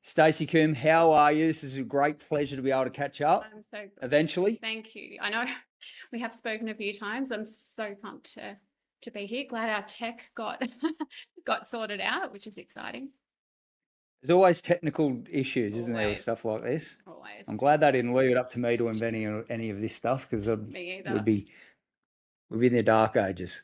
Stacey Combe, how are you? This is a great pleasure to be able to catch up I'm so eventually. thank you. I know we have spoken a few times. I'm so pumped to be here. Glad our tech got got sorted out, which is exciting. There's always technical issues, isn't there, with Always, stuff like this? always. I'm glad they didn't leave it up to me to invent any of this stuff because Me we'd either. be we'd be in the dark ages.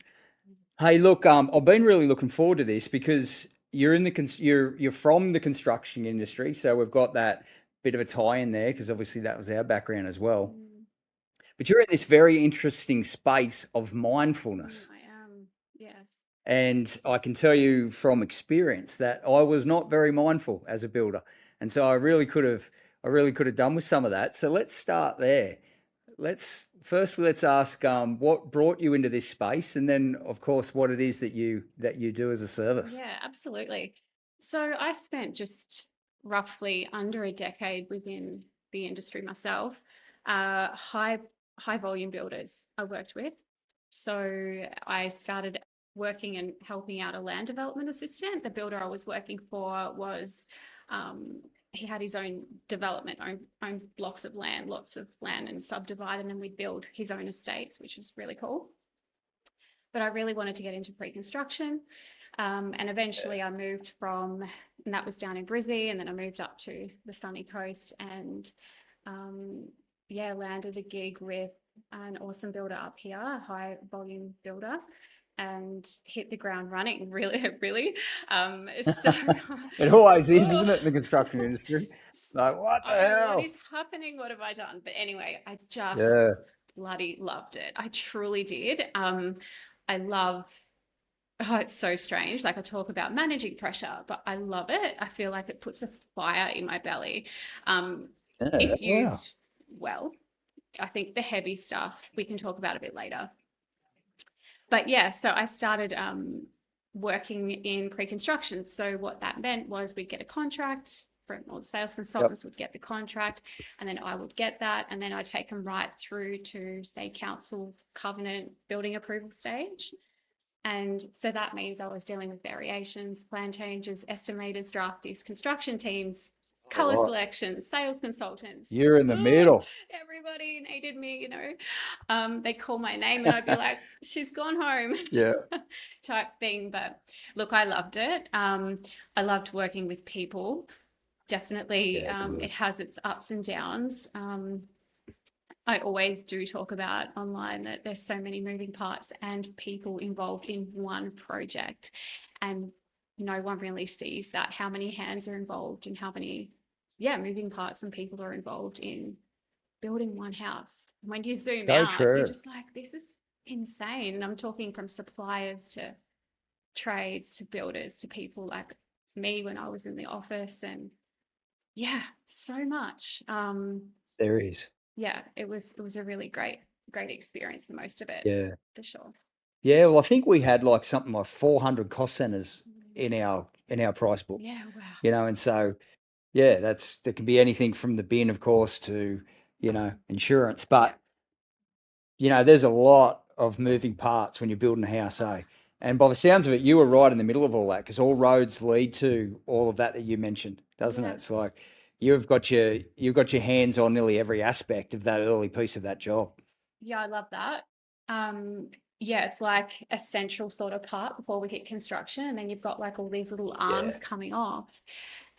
Hey, look, I've been really looking forward to this because you're in the you're from the construction industry, so we've got that bit of a tie in there because obviously that was our background as well. Mm, But you're in this very interesting space of mindfulness. I am. Yes. And I can tell you from experience that I was not very mindful as a builder. And so I really could have done with some of that. So let's start there. Let's ask what brought you into this space, and then of course what it is that you do as a service. Yeah, absolutely. So I spent just roughly under a decade within the industry myself. High volume builders I worked with. So I started working and helping out a land development assistant. The builder I was working for was he had his own development, own blocks of land, lots of land, and subdivide, and then we'd build his own estates, which is really cool. But I really wanted to get into pre-construction. And eventually I moved and that was down in Brisbane, and then I moved up to the sunny coast and landed a gig with an awesome builder up here, a high volume builder, and hit the ground running, really, really. So, It always is, oh, isn't it, in the construction industry? Like, what the I know what is hell? happening. What have I done? But anyway, I just Yeah, bloody loved it. I truly did. I love Oh, it's so strange. Like I talk about managing pressure, but I love it. I feel like it puts a fire in my belly. Um, yeah, if wow. used well, I think the heavy stuff we can talk about a bit later. But yeah, so I started working in pre-construction. So what that meant was we'd get a contract from all the sales Yep. consultants would get the contract, and then I would get that, and then I'd take them right through to say council covenant building approval stage. And so that means I was dealing with variations, plan changes, estimators, draftees, construction teams, All color right. selections, sales consultants. You're in the Oh, middle. everybody needed me. They call my name and I'd be like, she's gone home Yeah. type thing. But look, I loved it. I loved working with people. Definitely, Yeah, it good. has its ups and downs. I always do talk about online that there's so many moving parts and people involved in one project, and no one really sees that, how many hands are involved and how many, moving parts and people are involved in building one house. When you zoom So out, you're true. just like, this is insane. And I'm talking from suppliers to trades to builders to people like me when I was in the office, and so much. There is. It was a really great experience for most of it, Yeah. for sure. Yeah, well, I think we had like something like 400 cost centers Mm. in our price book, Yeah, wow. and so yeah, that can be anything from the bin, of course, to insurance. Yeah. But there's a lot of moving parts when you're building a house, Oh, eh? And by the sounds of it, you were right in the middle of all that because all roads lead to all of that you mentioned, doesn't it? It's yes. like you've got your hands on nearly every aspect of that early piece of that job. Yeah, I love that. Yeah, it's like a central sort of part before we hit construction, and then you've got like all these little arms Yeah. coming off.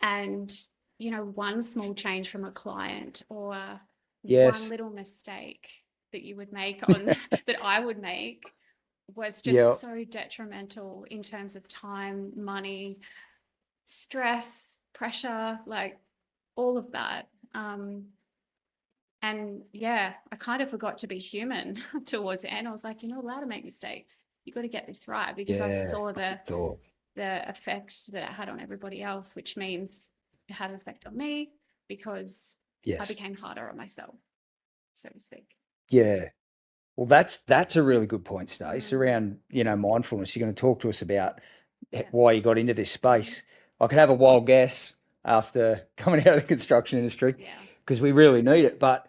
And, one small change from a client or one Yes. little mistake that you would make on that I would make was Yeah. just so detrimental in terms of time, money, stress, pressure, like all of that. And yeah, I kind of forgot to be human towards the end. I was like, you're not allowed to make mistakes. You got to get this right, because I Yeah. saw Good thought. the effect that it had on everybody else, which means it had an effect on me because I Yes. became harder on myself, so to speak. Yeah. Well, that's a really good point, Stace, Mm, around, mindfulness. You're going to talk to us about yeah. why you got into this Hmm. space. I could have a wild guess after coming out of the construction industry Yeah. because we really need it. But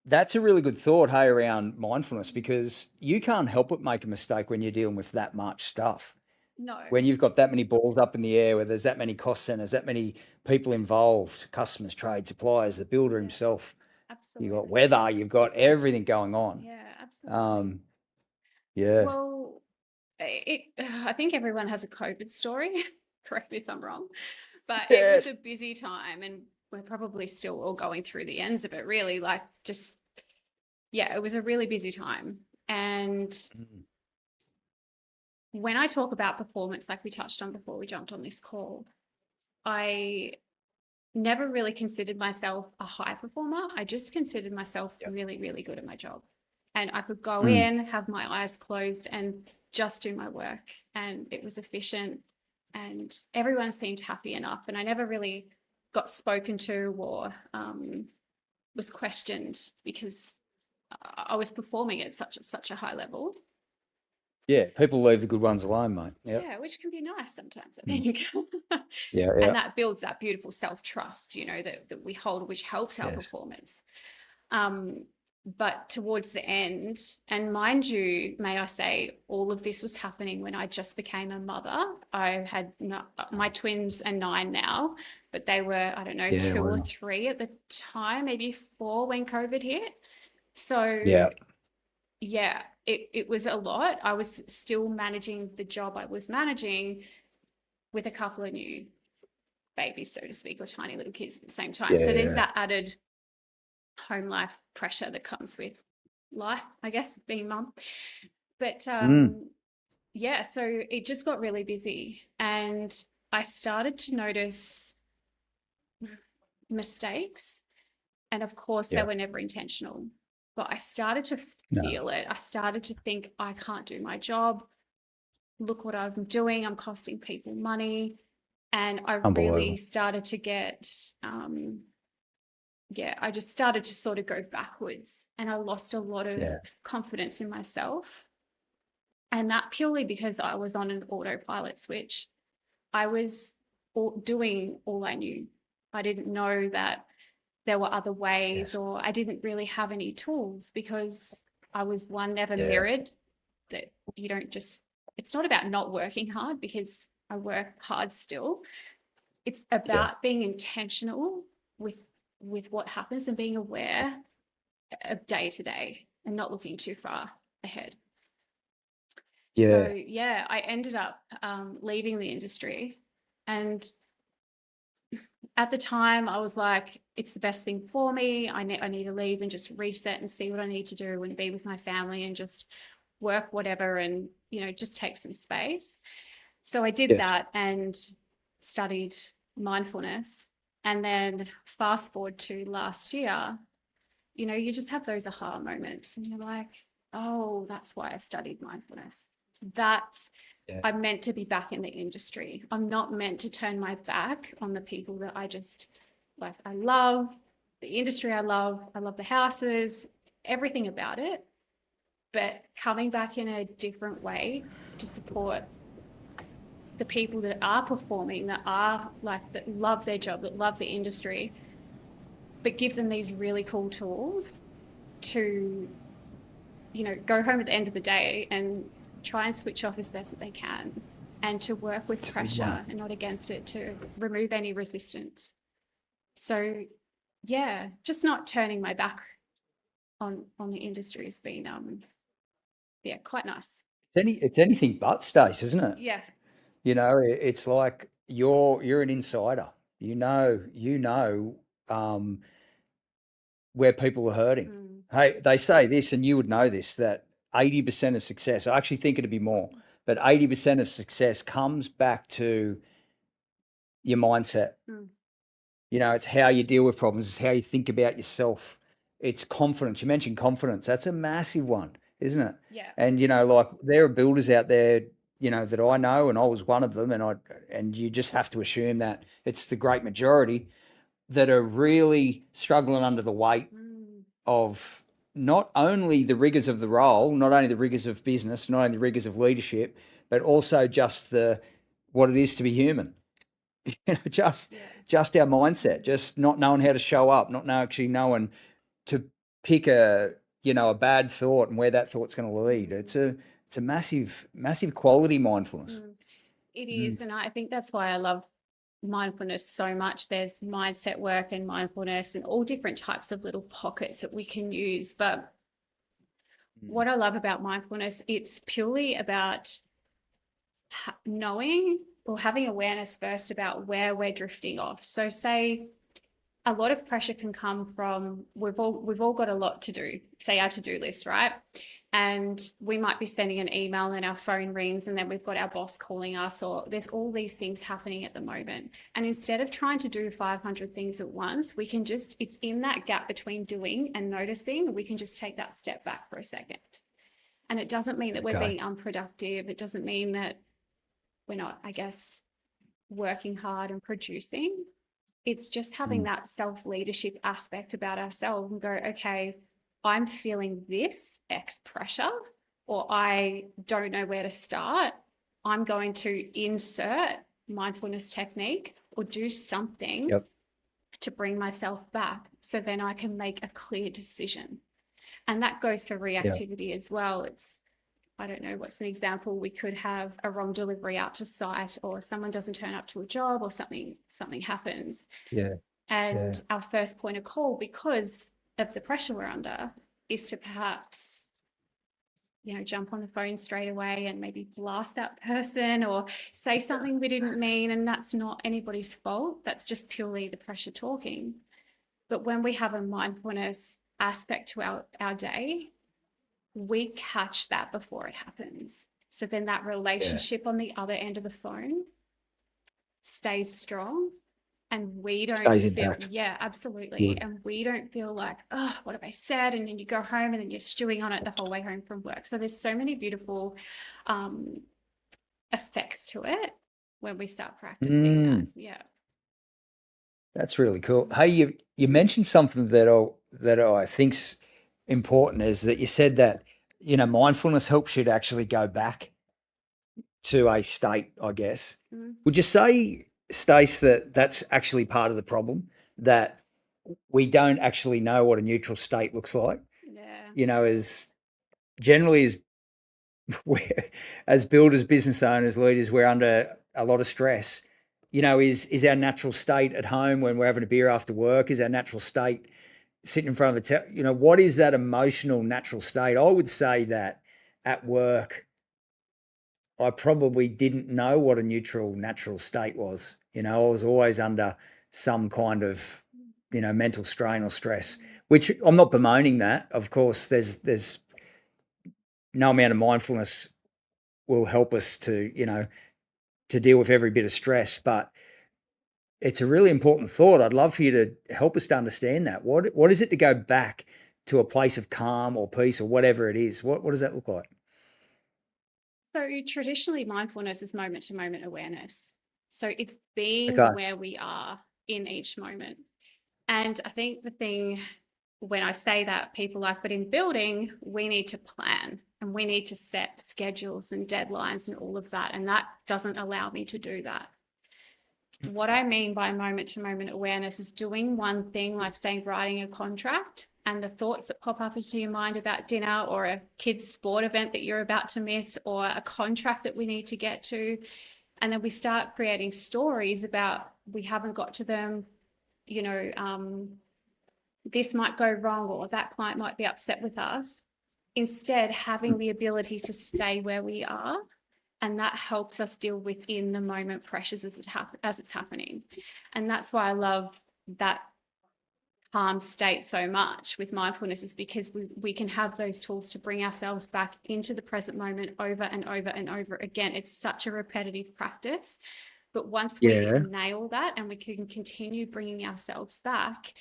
that's a really good thought, hey, around mindfulness Mm. because you can't help but make a mistake when you're dealing with that much stuff. No. when you've got that many balls up in the air, where there's that many cost centers, that many people involved, customers, trade, suppliers, the builder Yeah, himself, you've got absolutely. weather, you've got everything going on. Yeah, absolutely. Um, yeah. Well, I think everyone has a COVID story. Correct me if I'm wrong, but it was Yes. a busy time, and we're probably still all going through the ends of it, really. Like, just, yeah, it was a really busy time. And Mm. when I talk about performance, like we touched on before we jumped on this call, I never really considered myself a high performer. I just considered myself Yep. really, really good at my job. And I could go Mm. in, have my eyes closed, and just do my work. And it was efficient, and everyone seemed happy enough. And I never really got spoken to or was questioned because I was performing at such a high level. Yeah, people leave the good ones alone, mate. Yep. Yeah, which can be nice sometimes, I Mm. think. Yeah, And yeah. that builds that beautiful self-trust, that we hold, which helps our Yes. performance. Um, but towards the end, and mind you, may I say, all of this was happening when I just became a mother. I had my twins are 9 now, but they were, I don't know, Yeah, 2 or wow. 3 at the time, maybe 4 when COVID hit. So Yeah, yeah, it was a lot. I was still managing the job I was managing with a couple of new babies, so to speak, or tiny little kids at the same time. So there's yeah. that added home life pressure that comes with life, I guess, being mum. But Mm. yeah, so it just got really busy, and I started to notice mistakes. And of course, they Yeah. were never intentional. But I started to No, feel it. I started to think, I can't do my job. Look what I'm doing. I'm costing people money. And I really unbelievable. started to get, yeah, I just started to sort of go backwards, and I lost a lot of Yeah, confidence in myself. And that purely because I was on an autopilot switch. I was doing all I knew. I didn't know that there were other ways, yes. or I didn't really have any tools because I was one never Yeah, mirrored that you don't just, it's not about not working hard because I work hard still. It's yeah, about being intentional with what happens and being aware of day to day and not looking too far ahead. So yeah, yeah, I ended up leaving the industry, and at the time I was like, it's the best thing for me. I need to leave and just reset and see what I need to do and be with my family and just work whatever, and just take some space. So I did yes. that and studied mindfulness. And then fast forward to last year, you just have those aha moments, and you're like, oh, that's why I studied mindfulness. That's Yeah, I'm meant to be back in the industry. I'm not meant to turn my back on the people that I just like. I love the industry. I love the houses, everything about it. But coming back in a different way to support the people that are performing, that love their job, that love the industry, but give them these really cool tools to, go home at the end of the day and try and switch off as best that they can, and to work with it's a big one. pressure and not against it, to remove any resistance. So yeah, just not turning my back on the industry has been yeah, quite nice. It's anything but, Stace, isn't it? Yeah. It's like you're an insider. You know um, where people are hurting. Mm. Hey, they say this, and you would know this, that 80% of success, I actually think it'd be more, but 80% of success comes back to your mindset. Mm. It's how you deal with problems, it's how you think about yourself. It's confidence. You mentioned confidence. That's a massive one, isn't it? Yeah. And like there are builders out there, that I know, and I was one of them, and you just have to assume that it's the great majority that are really struggling under the weight Mm. of not only the rigors of the role, not only the rigors of business, not only the rigors of leadership, but also just the what it is to be human. just Yeah. just our mindset, just not knowing how to show up, not actually knowing to pick a bad thought and where that thought's going to lead. Mm. It's a massive quality mindfulness. Mm. It Mm, is. And I think that's why I love mindfulness so much. There's mindset work and mindfulness and all different types of little pockets that we can use. But mm. what I love about mindfulness, it's purely about knowing or having awareness first about where we're drifting off. So say a lot of pressure can come from we've all got a lot to do, say our to-do list, right? And we might be sending an email and our phone rings and then we've got our boss calling us, or there's all these things happening at the moment. And instead of trying to do 500 things at once, we can just, it's in that gap between doing and noticing, we can just take that step back for a second. And it doesn't mean that we're Okay. being unproductive. It doesn't mean that we're not, I guess, working hard and producing. It's just having Mm, that self-leadership aspect about ourselves and go, okay, I'm feeling this X pressure, or I don't know where to start. I'm going to insert mindfulness technique or do something yep. to bring myself back so then I can make a clear decision. And that goes for Yeah. reactivity as well. It's, I don't know, what's an example? We could have a wrong delivery out to site, or someone doesn't turn up to a job, or something happens. Yeah. Yeah. And our first point of call, because of the pressure we're under, is to perhaps, jump on the phone straight away and maybe blast that person or say something we didn't mean. And that's not anybody's fault. That's just purely the pressure talking. But when we have a mindfulness aspect to our day, we catch that before it happens. So then that Yeah. relationship on the other end of the phone stays strong, and we don't Stays feel, intact. yeah, absolutely. Good. And we don't feel like, oh, what have I said? And then you go home and then you're stewing on it the whole way home from work. So there's so many beautiful um, effects to it when we start practicing that. Mm, Yeah. that's really cool. Hey, you mentioned something that I think's important is that you said that, mindfulness helps you to actually go back to a state, I guess. Mm, Would you say, Stace, that that's actually part of the problem, that we don't actually know what a neutral state looks like? yeah. As generally as we're, as builders, business owners, leaders, we're under a lot of stress. Is our natural state at home when we're having a beer after work? Is our natural state sitting in front of what is that emotional natural state? I would say that at work, I probably didn't know what a neutral natural state was. I was always under some kind of, mental strain or stress, which I'm not bemoaning that. Of course, there's no amount of mindfulness will help us to deal with every bit of stress, but it's a really important thought. I'd love for you to help us to understand that. What is it to go back to a place of calm or peace or whatever it is? What does that look like? So traditionally, mindfulness is moment to moment awareness. So it's being Okay. where we are in each moment. And I think the thing when I say that, people like, but in building, we need to plan and we need to set schedules and deadlines and all of that. And that doesn't allow me to do that. What I mean by moment to moment awareness is doing one thing, like saying writing a contract, and the thoughts that pop up into your mind about dinner or a kid's sport event that you're about to miss or a contract that we need to get to. And then we start creating stories about we haven't got to them, you know, this might go wrong or that client might be upset with us. Instead, having the ability to stay where we are, and that helps us deal within the moment pressures as it's happening. And that's why I love that calm state so much with mindfulness, is because we can have those tools to bring ourselves back into the present moment over and over and over again. It's such a repetitive practice, but once we Yeah. nail that and we can continue bringing ourselves back,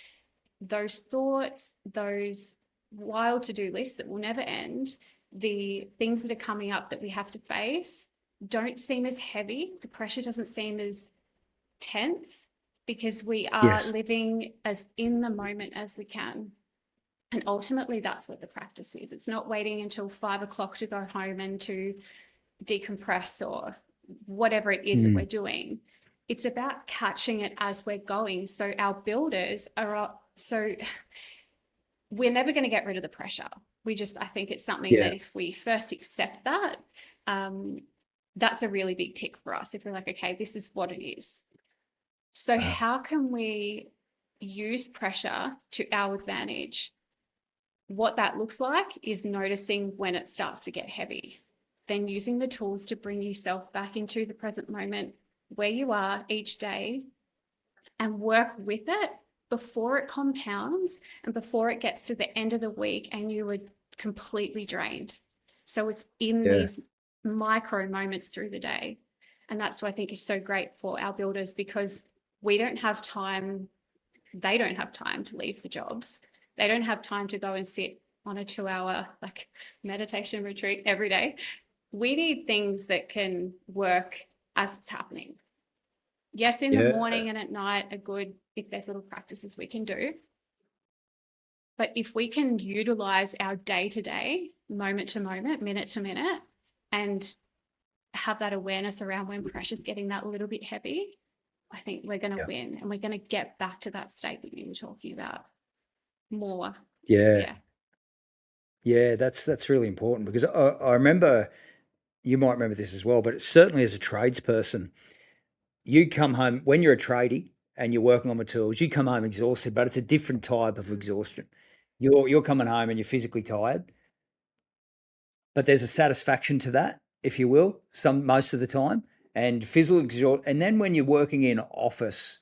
those thoughts, those wild to-do lists that will never end, the things that are coming up that we have to face don't seem as heavy. The pressure doesn't seem as tense because we are Yes. living as in the moment as we can. And ultimately, that's what the practice is. It's not waiting until 5 o'clock to go home and to decompress or whatever it is that we're Mm, doing. It's about catching it as we're going. So our builders are so we're never going to get rid of the pressure. I think it's something yeah. that if we first accept that, um, that's a really big tick for us if we're like, okay, this is what it is. So Wow. how can we use pressure to our advantage? What that looks like is noticing when it starts to get heavy, then using the tools to bring yourself back into the present moment where you are each day and work with it before it compounds and before it gets to the end of the week and you were completely drained. So it's in Yeah. these micro moments through the day. And that's what I think is so great for our builders, because we don't have time, they don't have time to leave the jobs. They don't have time to go and sit on a 2-hour like meditation retreat every day. We need things that can work as it's happening. Yes, in the Yeah. morning and at night are good if there's little practices we can do. But if we can utilize our day to day, moment to moment, minute to minute, and have that awareness around when pressure's getting that little bit heavy, I think we're going to Yeah. win, and we're going to get back to that state that you were talking about more. Yeah. Yeah. Yeah. That's really important, because I remember, you might remember this as well, but certainly as a tradesperson, you come home when you're a tradie and you're working on the tools, you come home exhausted, but it's a different type of Mm. exhaustion. You're coming home and you're physically tired, but there's a satisfaction to that, if you will, most of the time, and physical exhaustion. And then when you're working in office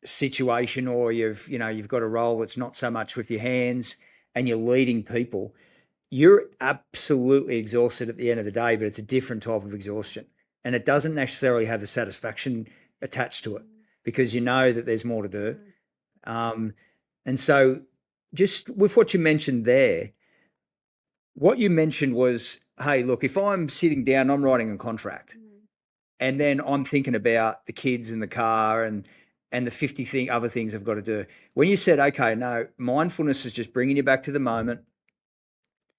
situation, or you've got a role that's not so much with your hands and you're leading people, you're absolutely exhausted at the end of the day, but it's a different type of exhaustion. And it doesn't necessarily have the satisfaction attached to it, because you know that there's more to do. Mm. Um, and so, just with what you mentioned there, what you mentioned was, hey, look, if I'm sitting down, I'm writing a contract, Mm. and then I'm thinking about the kids in the car and the 50 other things I've got to do. When you said, okay, no, mindfulness is just bringing you back to the moment,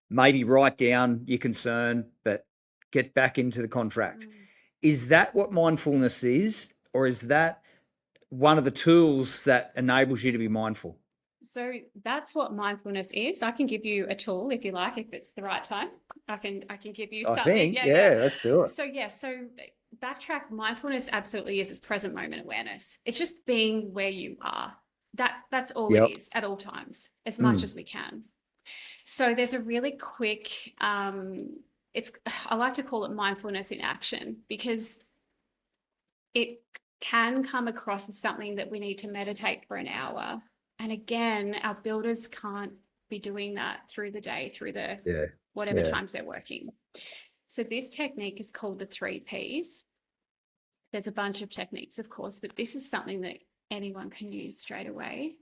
maybe write down your concern, but get back into the contract. Mm. Is that what mindfulness is? Or is that one of the tools that enables you to be mindful? So that's what mindfulness is. I can give you a tool if you like, if it's the right time. I can give you I something. think, Yeah, yeah. yeah, let's do it. So backtrack. Mindfulness absolutely is. It's present moment awareness. It's just being where you are. That's all it Yep. is at all times, as much Mm. as we can. So there's a really quick. It's I like to call it mindfulness in action, because it can come across as something that we need to meditate for an hour. And again, our builders can't be doing that through the day, through the Yeah. whatever Yeah. times they're working. So this technique is called the 3 Ps. There's a bunch of techniques, of course, but this is something that anyone can use straight away.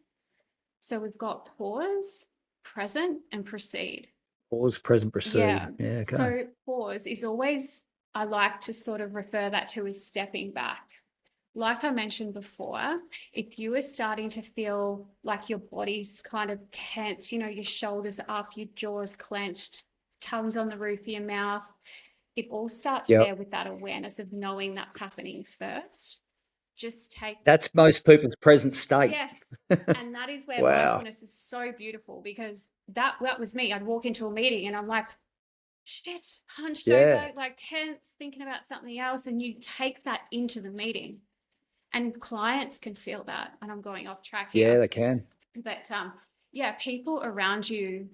So we've got pause, present, and proceed. Pause, present, Yeah. proceed. Yeah. Okay. So pause is always, I like to sort of refer that to as stepping back. Like I mentioned before, if you are starting to feel like your body's kind of tense, your shoulders up, your jaw's clenched, tongue's on the roof of your mouth, it all starts Yep. there with that awareness of knowing that's happening first. Just take, That's most people's present state. yes. And that is where Wow. mindfulness is so beautiful, because that was me. I'd walk into a meeting and I'm like, shit, hunched Yeah. over, like tense, thinking about something else. And you take that into the meeting. And clients can feel that. And I'm going off track Yeah, here. they can. But yeah, people around you,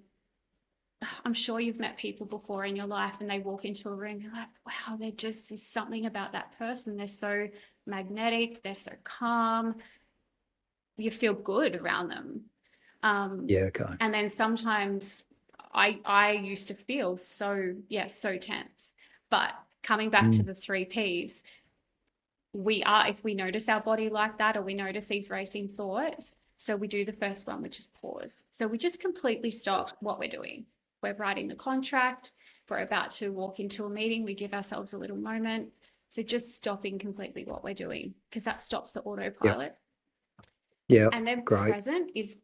I'm sure you've met people before in your life and they walk into a room, you're like, wow, there just is something about that person. They're so magnetic, they're so calm. You feel good around them. Um, Yeah. Okay. and then sometimes I used to feel so tense. But coming back to Mm. the 3 Ps, if we notice our body like that, or we notice these racing thoughts, so we do the first one, which is pause. So we just completely stop what we're doing. We're writing the contract, we're about to walk into a meeting, we give ourselves a little moment. So just stopping completely what we're doing, because that stops the Yep. autopilot. Yep. And then Great. present is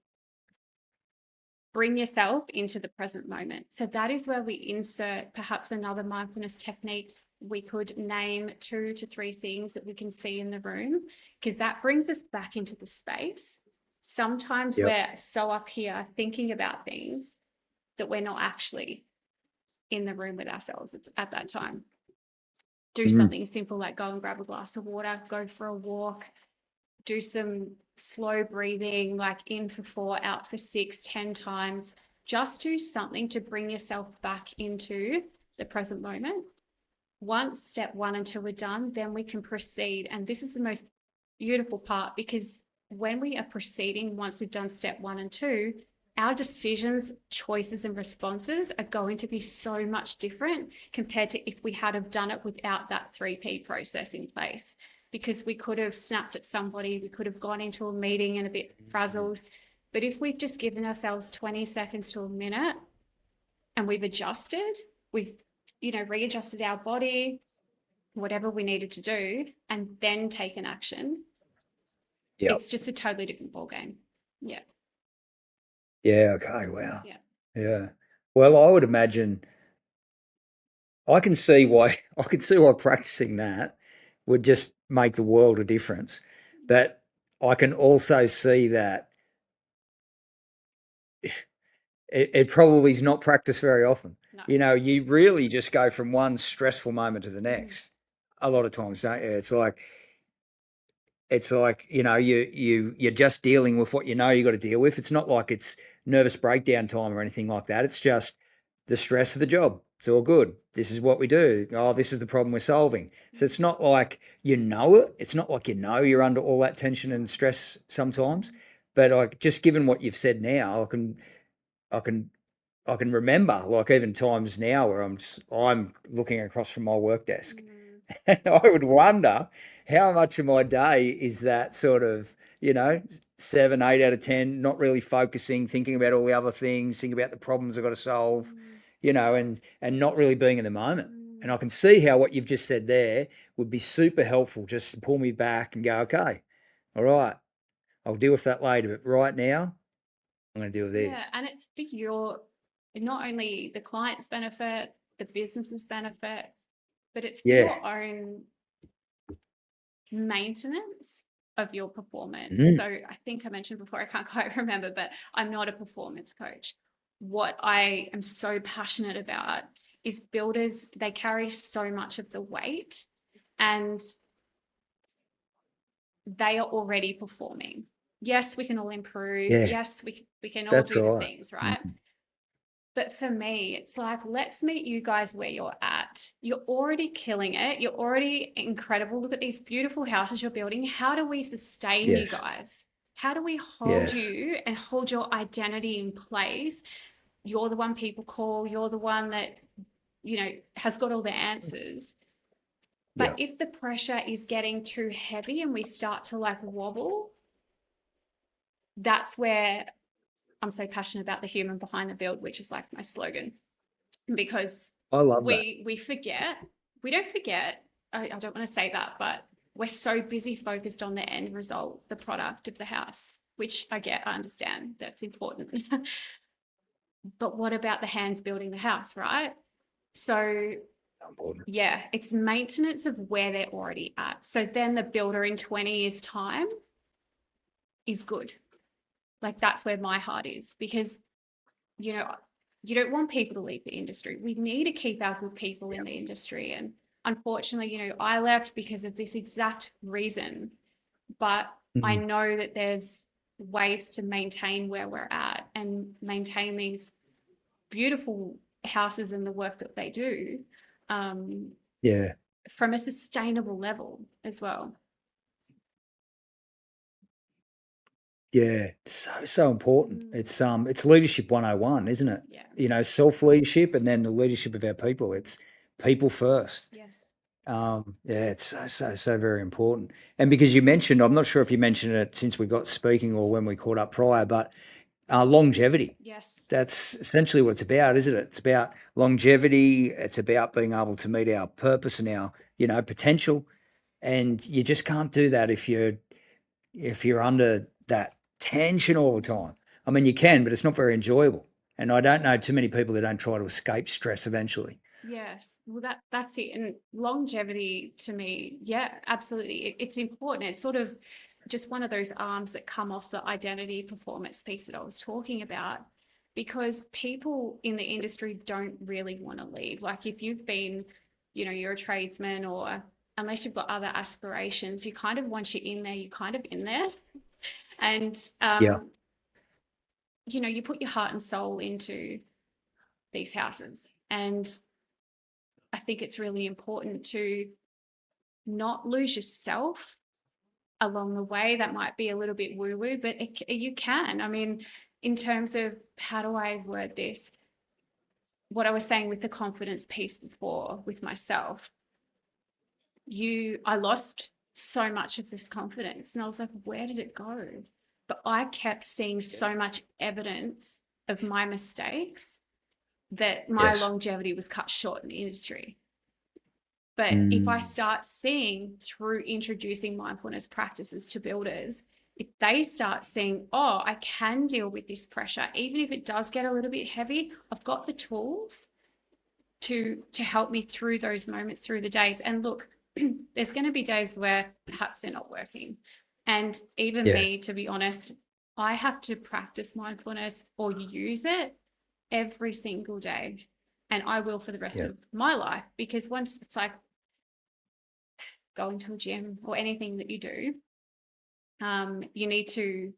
bring yourself into the present moment. So that is where we insert perhaps another mindfulness technique. We could name 2 to 3 things that we can see in the room, because that brings us back into the space. Sometimes Yep. we're so up here thinking about things that we're not actually in the room with ourselves at that time. Do something simple like go and grab a glass of water, go for a walk, do some slow breathing, like in for 4, out for 6, 10 times. Just do something to bring yourself back into the present moment. Once step 1 and 2 are done, then we can proceed. And this is the most beautiful part, because when we are proceeding, once we've done step 1 and 2, our decisions, choices, and responses are going to be so much different compared to if we had have done it without that 3P process in place. Because we could have snapped at somebody, we could have gone into a meeting and a bit frazzled. But if we've just given ourselves 20 seconds to a minute and we've adjusted, we've, readjusted our body, whatever we needed to do, and then taken action, Yep. it's just a totally different ballgame. Yeah. Yeah. Okay. Wow. Yeah. Yeah. Well, I would imagine I can see why practicing that would just make the world of difference. But I can also see that it probably is not practiced very often. No. You really just go from one stressful moment to the next. A lot of times, don't you? It's like you're just dealing with what you got to deal with. It's not like it's nervous breakdown time or anything like that. It's just the stress of the job. It's all good. This is what we do. Oh, this is the problem we're solving. So it's not like it. It's not like you're under all that tension and stress sometimes. But just given what you've said now, I can I can remember, like, even times now where I'm looking across from my work desk, and I would wonder how much of my day is that sort of, 7, 8 out of 10, not really focusing, thinking about all the other things, thinking about the problems I've got to solve, and not really being in the moment. And I can see how what you've just said there would be super helpful, just to pull me back and go, okay, all right, I'll deal with that later, but right now I'm going to deal with Yeah, this. and it's for not only the client's benefit, the business's benefit, but it's for Yeah. your own maintenance of your performance. Mm. So I think I mentioned before, I can't quite remember, but I'm not a performance coach. What I am so passionate about is builders, they carry so much of the weight and they are already performing. Yes, we can all improve. Yeah, Yes, we can all that's do the right. things, Mm. right? But for me, it's like, let's meet you guys where you're at. You're already killing it. You're already incredible. Look at these beautiful houses you're building. How do we sustain you Yes. guys? How do we hold Yes. you and hold your identity in place? You're the one people call. You're the one that, has got all the answers. But Yeah. if the pressure is getting too heavy and we start to like wobble, that's where I'm so passionate about the human behind the build, which is like my slogan, because I love that. we forget, we don't forget, I don't want to say that, but we're so busy focused on the end result, the product of the house, which I understand that's important. But what about the hands building the house, right? So Important. yeah, it's maintenance of where they're already at. So then the builder in 20 years' time is good. Like that's where my heart is, because you know, you don't want people to leave the industry. We need to keep our good people in the industry. And unfortunately, I left because of this exact reason. But I Mhm. know that there's ways to maintain where we're at and maintain these beautiful houses and the work that they do, um, Yeah. from a sustainable level as well. Yeah. So important. Mm, It's leadership 101, isn't it? yeah. Self-leadership and then the leadership of our people. It's people first. Yes. Yeah, it's so very important. And because you mentioned, I'm not sure if you mentioned it since we got speaking or when we caught up prior, but longevity. Yes. That's essentially what it's about, isn't it? It's about longevity. It's about being able to meet our purpose and our, potential. And you just can't do that if you're under that tension all the time. I mean, you can, but it's not very enjoyable. And I don't know too many people that don't try to escape stress eventually. Yes, well, that's it. And longevity to me, yeah, absolutely. It's important. It's sort of just one of those arms that come off the identity performance piece that I was talking about, because people in the industry don't really want to leave. Like if you've been you're a tradesman, or unless you've got other aspirations, you kind of, once you're in there, you're kind of in there. And, Yeah. you put your heart and soul into these houses. And I think it's really important to not lose yourself along the way. That might be a little bit woo woo, but you can. I mean, in terms of, how do I word this? What I was saying with the confidence piece before with myself, I lost so much of this confidence, and I was like, where did it go? But I kept seeing so much evidence of my mistakes that my Yes. longevity was cut short in the industry. But if I Mm. start seeing, through introducing mindfulness practices to builders, if they start seeing, oh, I can deal with this pressure, even if it does get a little bit heavy, I've got the tools to help me through those moments, through the days. And look, there's going to be days where perhaps they're not working. And even Yeah. me, to be honest, I have to practice mindfulness or use it every single day. And I will for the rest Yeah. of my life, because once it's like going to a gym or anything that you do, you need to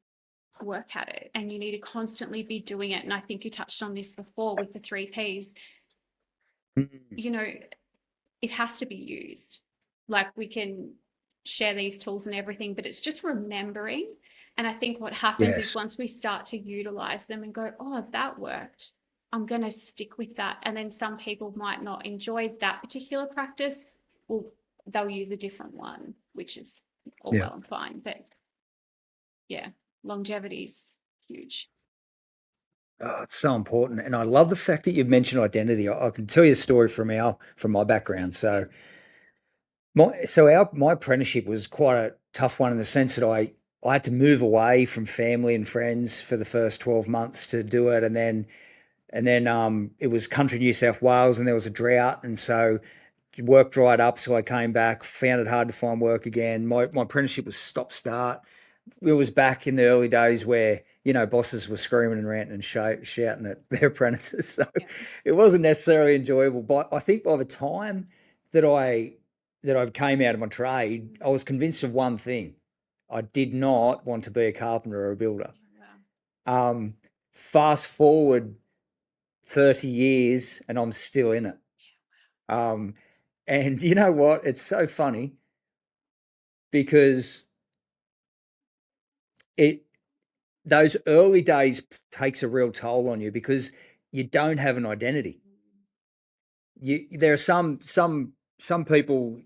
work at it, and you need to constantly be doing it. And I think you touched on this before with the 3 Ps. Mm. You know, it has to be used. Like, we can share these tools and everything, but it's just remembering. And I think what happens is, Yes. once we start to utilize them and go, oh, that worked, I'm going to stick with that. And then some people might not enjoy that particular practice. Well, they'll use a different one, which is all Yeah. well and fine. But yeah, longevity is huge. Oh, it's so important. And I love the fact that you've mentioned identity. I can tell you a story from my background. So my apprenticeship was quite a tough one in the sense that I had to move away from family and friends for the first 12 months to do it. And then it was country New South Wales and there was a drought. And so work dried up. So I came back, found it hard to find work again. My apprenticeship was stop start. It was back in the early days where bosses were screaming and ranting and shouting at their apprentices, so Yeah. it wasn't necessarily enjoyable. But I think by the time that I came out of my trade, I was convinced of one thing: I did not want to be a carpenter or a builder. Wow. Um, Fast forward 30 years, and I'm still in it. Um, and you know what? It's so funny because it those early days takes a real toll on you because you don't have an identity. There are some people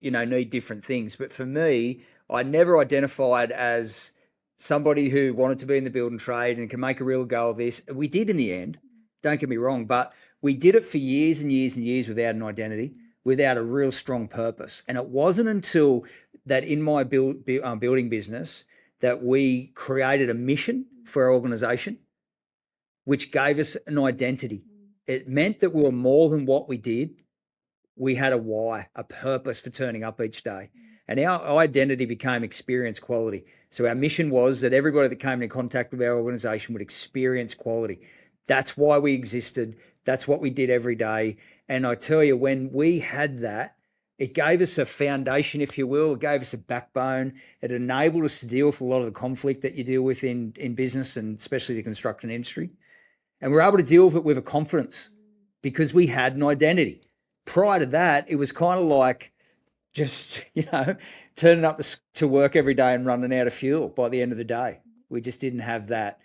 need different things, but for me, I never identified as somebody who wanted to be in the building trade and can make a real go of this. We did in the end, don't get me wrong, but we did it for years and years and years without an identity, without a real strong purpose. And it wasn't until that in my building business that we created a mission for our organization, which gave us an identity. It meant that we were more than what we did. We had a why, a purpose for turning up each day. And our identity became experience quality. So our mission was that everybody that came into contact with our organization would experience quality. That's why we existed. That's what we did every day. And I tell you, when we had that, it gave us a foundation, if you will. It gave us a backbone. It enabled us to deal with a lot of the conflict that you deal with in business, and especially the construction industry. And we're able to deal with it with a confidence because we had an identity. Prior to that, it was kind of like just, turning up to work every day and running out of fuel by the end of the day. We just didn't have that.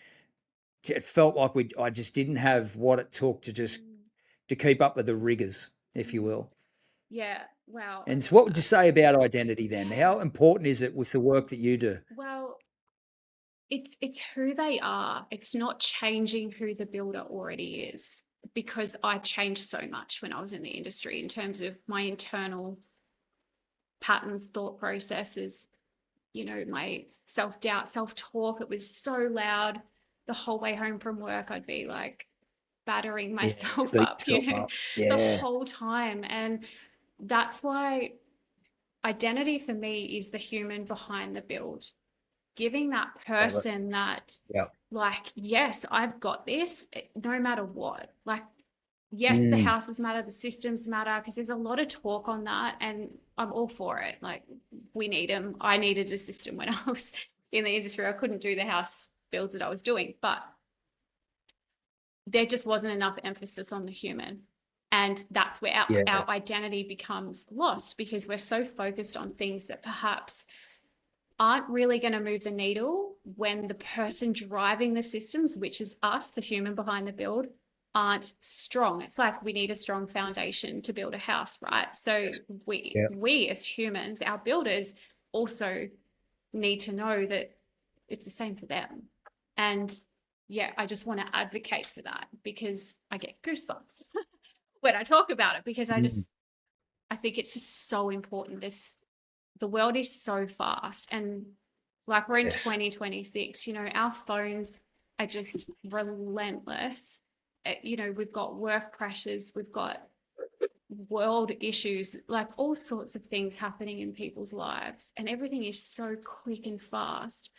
It felt like I just didn't have what it took to keep up with the rigors, if you will. Yeah. Wow. I And so love what would you that. say about identity then? Yeah. How important is it with the work that you do? Well, it's who they are. It's not changing who the builder already is, because I changed so much when I was in the industry in terms of my internal patterns, thought processes, my self-doubt, self-talk. It was so loud. The whole way home from work, I'd be like battering Yeah, myself beat up, yourself up. the Yeah, whole time. And that's why identity for me is the human behind the build, giving that love it. person that, Yeah, like, yes, I've got this, no matter what. Like, yes, the Mm. houses matter, the systems matter, because there's a lot of talk on that, and I'm all for it. Like, we need them. I needed a system when I was in the industry. I couldn't do the house builds that I was doing, but there just wasn't enough emphasis on the human. And that's where Yeah. our identity becomes lost, because we're so focused on things that perhaps aren't really going to move the needle when the person driving the systems, which is us, the human behind the build, aren't strong. It's like we need a strong foundation to build a house, right? So Yeah. we as humans, our builders, also need to know that it's the same for them. And yeah, I just want to advocate for that, because I get goosebumps when I talk about it, because Mm. I think it's just so important. The world is so fast, and like, we're in Yes. 2026, our phones are just relentless. We've got work pressures, we've got world issues, like all sorts of things happening in people's lives, and everything is so quick and fast.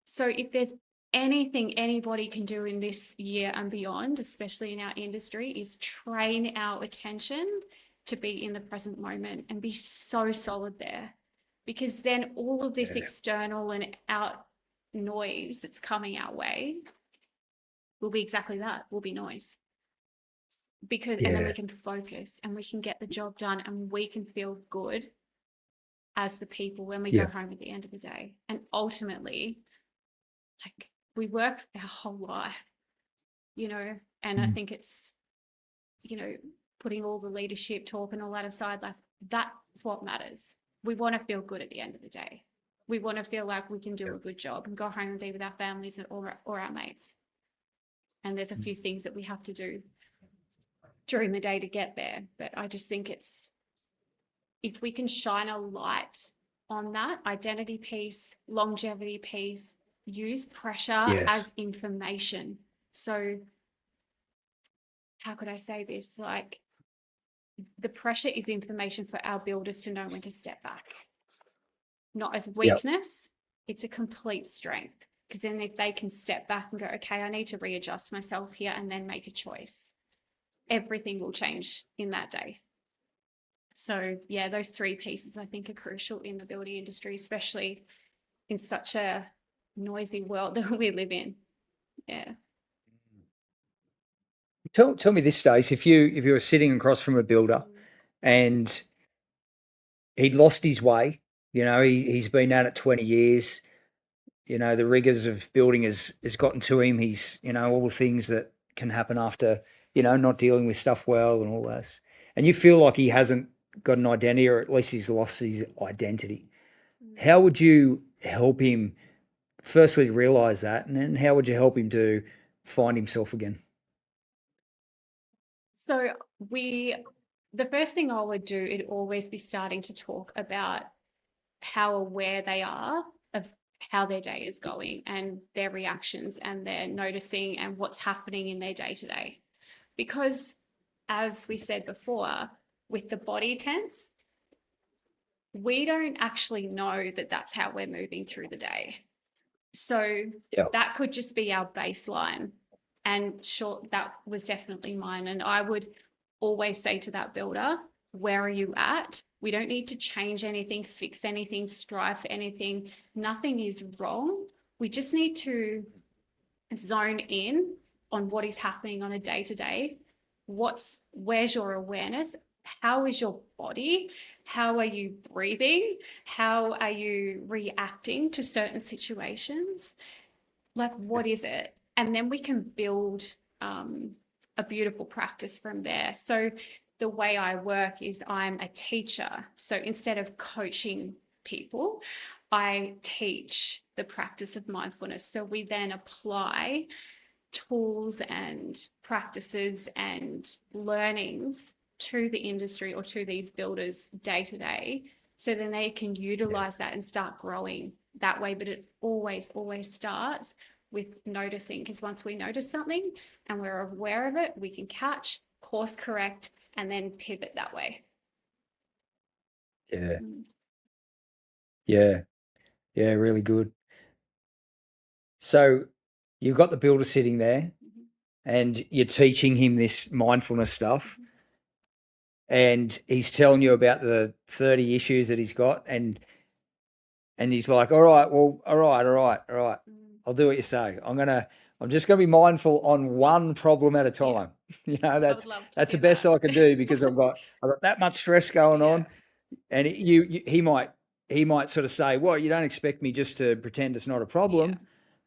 So if there's anything anybody can do in this year and beyond, especially in our industry, is train our attention to be in the present moment and be so solid there. Because then all of this Yeah. external and out noise that's coming our way will be exactly that, will be noise. And then we Yeah. can focus and we can get the job done, and we can feel good as the people when we go Yeah. home at the end of the day. And ultimately, like, we work our whole life, and I Mm. think it's, putting all the leadership talk and all that aside, like, that's what matters. We want to feel good at the end of the day. We want to feel like we can do Yeah. a good job and go home and be with our families or our mates. And there's a few things that we have to do during the day to get there. But I just think if we can shine a light on that identity piece, longevity piece, use pressure Yes. as information. So how could I say this? Like, the pressure is information for our builders to know when to step back, not as Yeah. weakness. It's a complete strength, because then if they can step back and go, okay, I need to readjust myself here, and then make a choice, everything will change in that day. So yeah, those three pieces I think are crucial in the building industry, especially in such a noisy world that we live in. Yeah. Tell me this, Stace, if you were sitting across from a builder and he'd lost his way, he's been at it 20 years, the rigors of building has gotten to him. He's, all the things that can happen after, not dealing with stuff well and all that. And you feel like he hasn't got an identity, or at least he's lost his identity. How would you help him firstly realize that? And then how would you help him to find himself again? So the first thing I would do, it'd always be starting to talk about how aware they are of how their day is going and their reactions and their noticing and what's happening in their day to day. Because, as we said before, with the body tense, we don't actually know that that's how we're moving through the day. So Yeah. that could just be our baseline. And sure, that was definitely mine. And I would always say to that builder, where are you at? We don't need to change anything, fix anything, strive for anything. Nothing is wrong. We just need to zone in on what is happening on a day to day. Where's your awareness? How is your body? How are you breathing? How are you reacting to certain situations? Like, what is it? And then we can build a beautiful practice from there. So the way I work is, I'm a teacher. So instead of coaching people, I teach the practice of mindfulness. So we then apply tools and practices and learnings to the industry or to these builders day to day. So then they can Yeah. utilize that and start growing that way. But it always, always starts with noticing, because once we notice something and we're aware of it, we can catch, course correct, and then pivot that way. Yeah. Mm. Yeah. Yeah. Really good. So you've got the builder sitting there, Mhm. and you're teaching him this mindfulness stuff, Mhm. and he's telling you about the 30 issues that he's got, and he's like, all right, well, all right, Mm. I'll do what you say. I'm just gonna be mindful on one problem at a Yeah, time. You know, I would love to that's the hear best that. I can do because I've got that much stress going Yeah, on. And he might sort of say, well, you don't expect me just to pretend it's not a yeah. problem.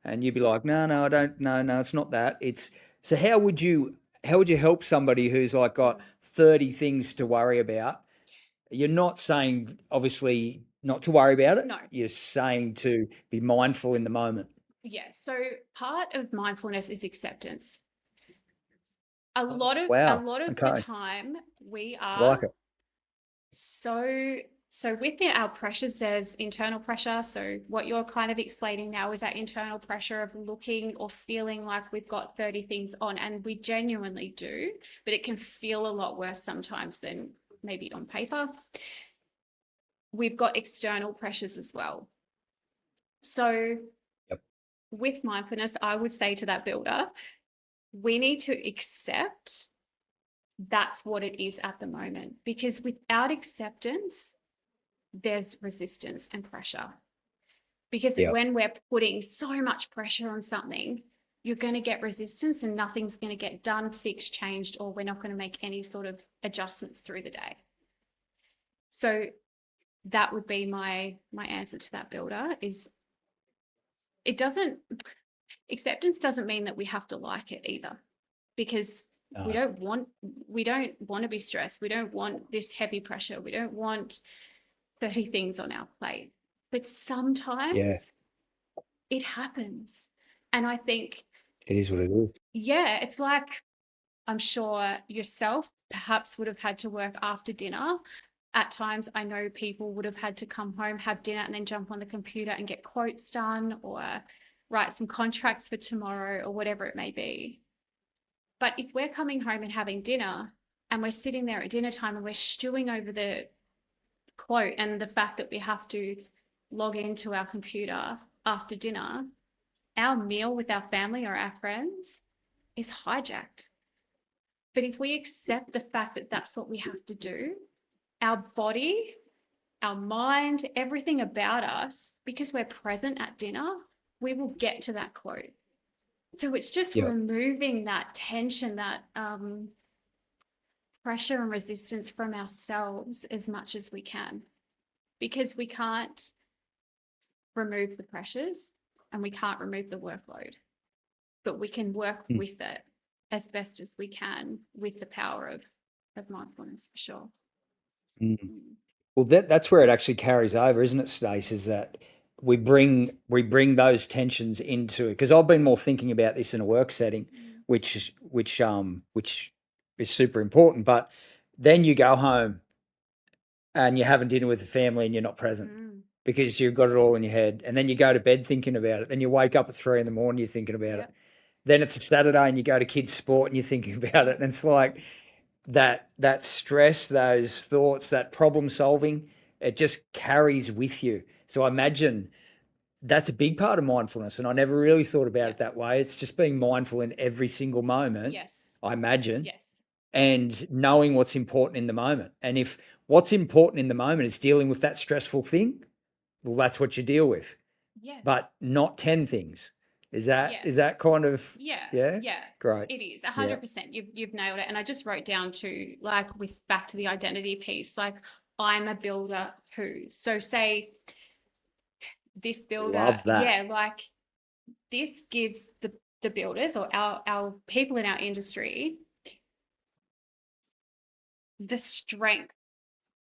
And you'd be like, no, no, I don't, no, it's not that. It's so how would you help somebody who's like got Mm. 30 things to worry about? You're not saying obviously not to worry about it. No, You're saying to be mindful in the moment. yeah. So part of mindfulness is acceptance. Oh, A wow. lot of the Okay. time we I are like it. so with our pressures, there's internal pressure. So what you're kind of explaining now is that internal pressure of looking or feeling like we've got 30 things on, and we genuinely do, but it can feel a lot worse sometimes than maybe on paper. We've got external pressures as well. So Yep. with mindfulness, I would say to that builder, we need to accept that's what it is at the moment, because without acceptance, there's resistance and pressure. Because Yep. when we're putting so much pressure on something, you're going to get resistance and nothing's going to get done, fixed, changed, or we're not going to make any sort of adjustments through the day. So that would be my answer to that builder is it doesn't acceptance doesn't mean that we have to like it either, because we No. don't want we don't want to be stressed. We don't want this heavy pressure. We don't want 30 things on our plate. But Yeah. sometimes it happens. And I think, It is what it is. yeah, it's like I'm sure yourself perhaps would have had to work after dinner. At times, I know people would have had to come home, have dinner, and then jump on the computer and get quotes done or write some contracts for tomorrow or whatever it may be. But if we're coming home and having dinner and we're sitting there at dinner time and we're stewing over the quote and the fact that we have to log into our computer after dinner, our meal with our family or our friends is hijacked. But if we accept the fact that that's what we have to do, our body, our mind, everything about us, because we're present at dinner, we will get to that quote. So it's just Yep. removing that tension, that pressure and resistance from ourselves as much as we can, because we can't remove the pressures and we can't remove the workload, but we can work Mm. with it as best as we can with the power of mindfulness for sure. Mm. Mm. Well, that's where it actually carries over, isn't it, Stace? Is that we bring those tensions into it? Because I've been more thinking about this in a work setting, Mm. which is super important. But then you go home and you're having dinner with the family and you're not present Mm. because you've got it all in your head. And then you go to bed thinking about it. Then you wake up at 3 in the morning, you're thinking about it. Yep. Then it's a Saturday and you go to kids' sport and you're thinking about it. Mm. And it's like that stress, those thoughts, that problem solving, it just carries with you. So I imagine that's a big part of mindfulness. And I never really thought about Yeah. it that way. It's just being mindful in every single moment, Yes. I imagine, Yes. and knowing what's important in the moment. And if what's important in the moment is dealing with that stressful thing, well, that's what you deal with, but Yes. not 10 things. Is Yes. that kind of, Yeah. yeah? Yeah. Great. It is Yeah. 100%. You've nailed it. And I just wrote down to like with back to the identity piece, like I'm a builder who. So say this builder, Love that. yeah, like this gives the builders or our people in our industry the strength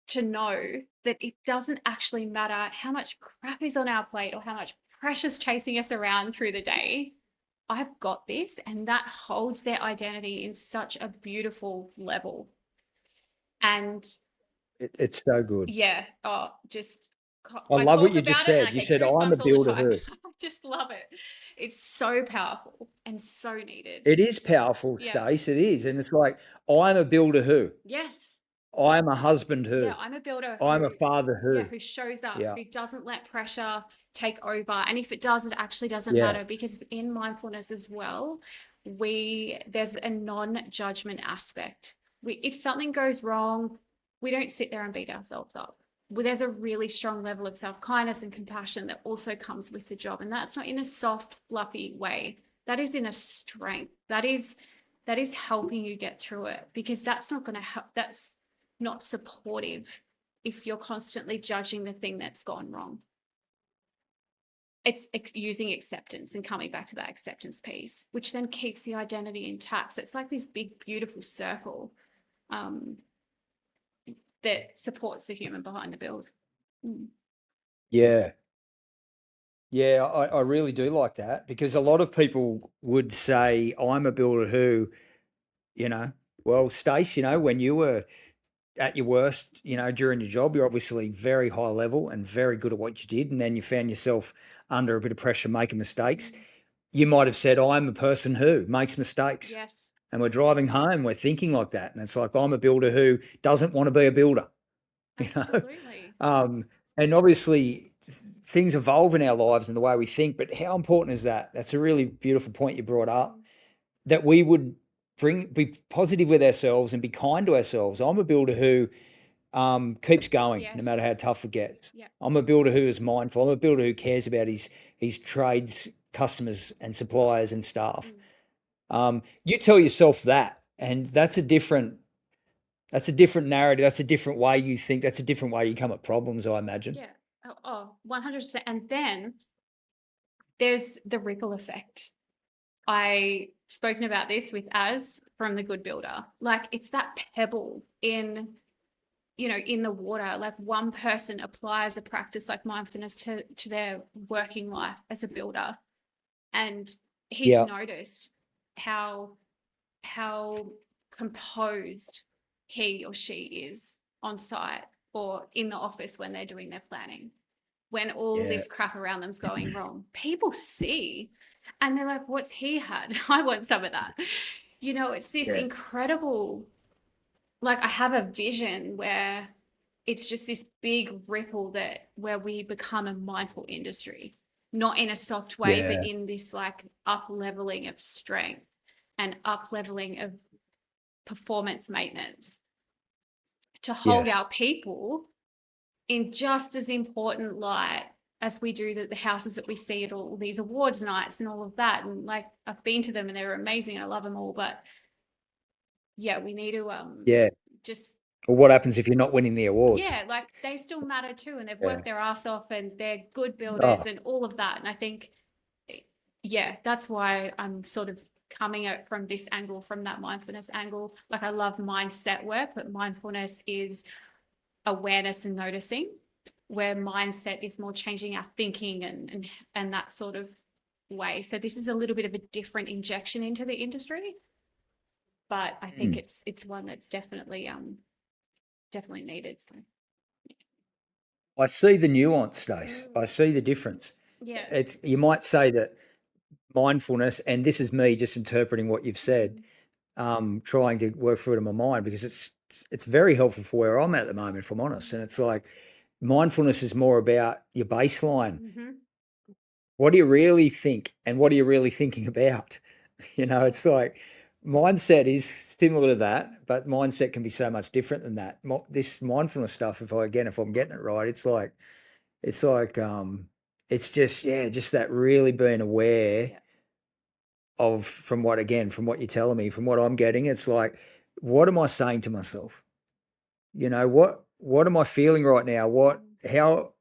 to know that it doesn't actually matter how much crap is on our plate or how much pressure's chasing us around through the day. I've got this, and that holds their identity in such a beautiful level. And It's so good. yeah, oh, just I I love what talk you just about it and I said. You get said, I'm a goosebumps all the builder time. who. I just love it. It's so powerful and so needed. It is powerful, Yeah. Stace. It is. And it's like, I'm a builder who. Yes. I'm a husband Yeah, who. I'm a builder I'm a who, father yeah, who. who shows up, Yeah. who doesn't let pressure take over. And if it does, it actually doesn't Yeah. matter, because in mindfulness as well, there's a non-judgment aspect. If something goes wrong, we don't sit there and beat ourselves up. Well, there's a really strong level of self-kindness and compassion that also comes with the job. And that's not in a soft, fluffy way. That is in a strength. That is helping you get through it, because that's not going to help. That's not supportive if you're constantly judging the thing that's gone wrong. It's using acceptance and coming back to that acceptance piece, which then keeps the identity intact. So it's like this big, beautiful circle that supports the human behind the build. Yeah. Yeah, I really do like that, because a lot of people would say I'm a builder who, you know, well, Stace, when you were at your worst, during your job, you're obviously very high level and very good at what you did. And then you found yourself under a bit of pressure making mistakes. You might have said, I'm a person who makes mistakes. Yes. And we're driving home, we're thinking like that. And it's like, I'm a builder who doesn't want to be a builder, you know? Absolutely. And obviously things evolve in our lives and the way we think, but how important is that? That's a really beautiful point you brought up, that we would be positive with ourselves and be kind to ourselves. I'm a builder who keeps going no matter Yes. how tough it gets. Yeah. I'm a builder who is mindful. I'm a builder who cares about his trades, customers, and suppliers and staff. You tell yourself that, and that's a different narrative. That's a different way you think. That's a different way you come at problems, I imagine. Yeah. Oh, 100%. And then there's the ripple effect. I spoken about this with Az from The Good Builder. Like, it's that pebble in the water. Like, one person applies a practice like mindfulness to their working life as a builder, and he's Yeah. noticed how composed he or she is on site or in the office when they're doing their planning. When all Yeah. this crap around them's going wrong, people see and they're like, what's he had? I want some of that. It's this Yeah. incredible, like, I have a vision where it's just this big ripple where we become a mindful industry, not in a soft way, but Yeah. in this like up leveling of strength and up leveling of performance maintenance to hold our Yes. people in just as important light as we do the houses that we see at all these awards nights and all of that. And like, I've been to them and they're amazing. I love them all. But yeah, we need to Yeah. just, Well, what happens if you're not winning the awards? yeah, like, they still matter too. And they've Yeah. worked their ass off and they're good builders Oh, and all of that. And I think, yeah, that's why I'm sort of coming at from this angle, from that mindfulness angle. Like, I love mindset work, but mindfulness is awareness and noticing, where mindset is more changing our thinking and that sort of way. So this is a little bit of a different injection into the industry, but I think it's one that's definitely needed. So I see the nuance, Stace. I see the difference. yeah. You might say that mindfulness, and this is me just interpreting what you've said, trying to work through it in my mind, because it's very helpful for where I'm at the moment, if I'm honest. And it's like mindfulness is more about your baseline. Mm-hmm. What do you really think, and what are you really thinking about? It's like mindset is similar to that, but mindset can be so much different than that. This mindfulness stuff, if I'm getting it right, it's just, yeah, just that really being aware Yeah. of, from what you're telling me, from what I'm getting, it's like, what am I saying to myself? What am I feeling right now? How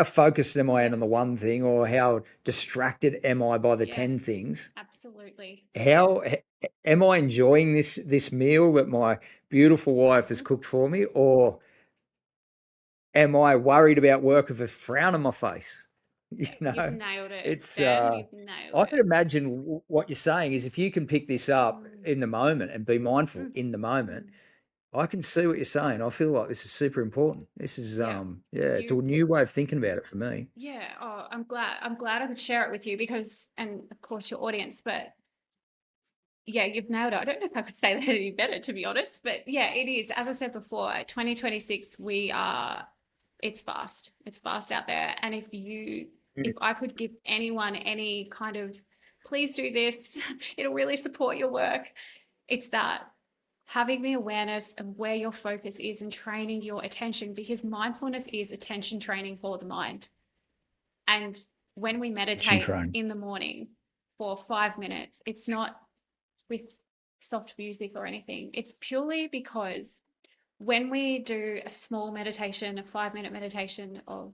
focused am I in on the Yes. one thing, or how distracted am I by the 10 Yes. things? Absolutely. Am I enjoying this meal that my beautiful wife has cooked for me, or am I worried about work with a frown on my face? You You've know, nailed it, it's Ben. You've nailed I it. can imagine what you're saying is, if you can pick this up in the moment and be mindful Mm. in the moment, Mm. I can see what you're saying. I feel like this is super important. This is Yeah. yeah, it's a You new way of thinking about it for me. Yeah. Oh, I'm glad I could share it with you, because, and of course your audience, but yeah, you've nailed it. I don't know if I could say that any better, to be honest, but yeah, it is. As I said before, 2026, we are It's fast. It's fast out there. And if Mm. I could give anyone any kind of, please do this, it'll really support your work. It's that having the awareness of where your focus is and training your attention, because mindfulness is attention training for the mind. And when we Action meditate training. in the morning for 5 minutes, it's not with soft music or anything. It's purely because when we do a small meditation, a 5-minute meditation of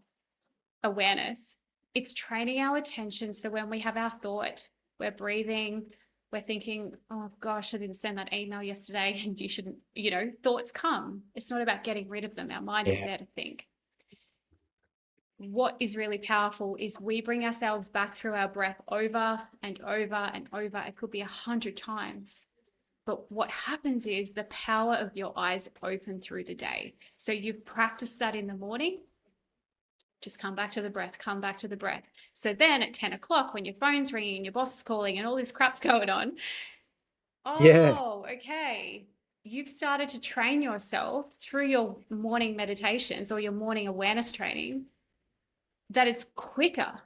awareness, it's training our attention. So when we have our thought, we're breathing, we're thinking, oh gosh, I didn't send that email yesterday, and you shouldn't, thoughts come. It's not about getting rid of them. Our mind is Yeah. there to think. What is really powerful is we bring ourselves back through our breath over and over and over. It could be 100 times. But what happens is the power of your eyes open through the day. So you've practiced that in the morning. Just come back to the breath, come back to the breath. So then at 10 o'clock, when your phone's ringing, your boss is calling, and all this crap's going on, Yeah. oh, okay. You've started to train yourself through your morning meditations or your morning awareness training that it's quicker.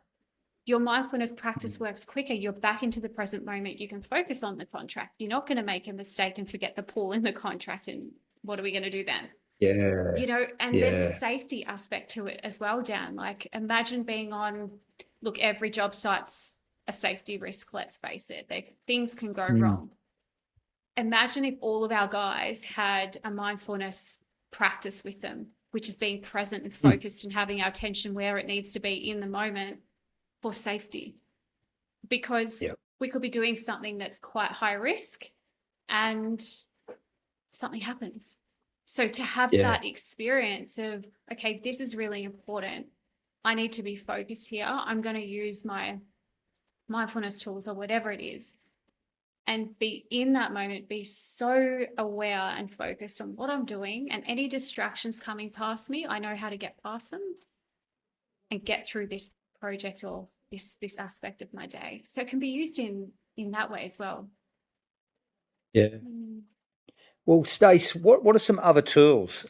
Your mindfulness practice works quicker. You're back into the present moment. You can focus on the contract. You're not going to make a mistake and forget the pull in the contract. And what are we going to do then? Yeah. And there's a Yeah. safety aspect to it as well, Dan. Like, imagine being on, look, every job site's a safety risk, let's face it. Things can go Mm. wrong. Imagine if all of our guys had a mindfulness practice with them, which is being present and Mm. focused and having our attention where it needs to be in the moment for safety. Because Yep. we could be doing something that's quite high risk and something happens. So to have Yeah. that experience of, okay, this is really important. I need to be focused here. I'm going to use my mindfulness tools or whatever it is, and be in that moment, be so aware and focused on what I'm doing, and any distractions coming past me, I know how to get past them and get through this project or this aspect of my day. So it can be used in that way as well. Yeah. Well, Stace, what are some other tools?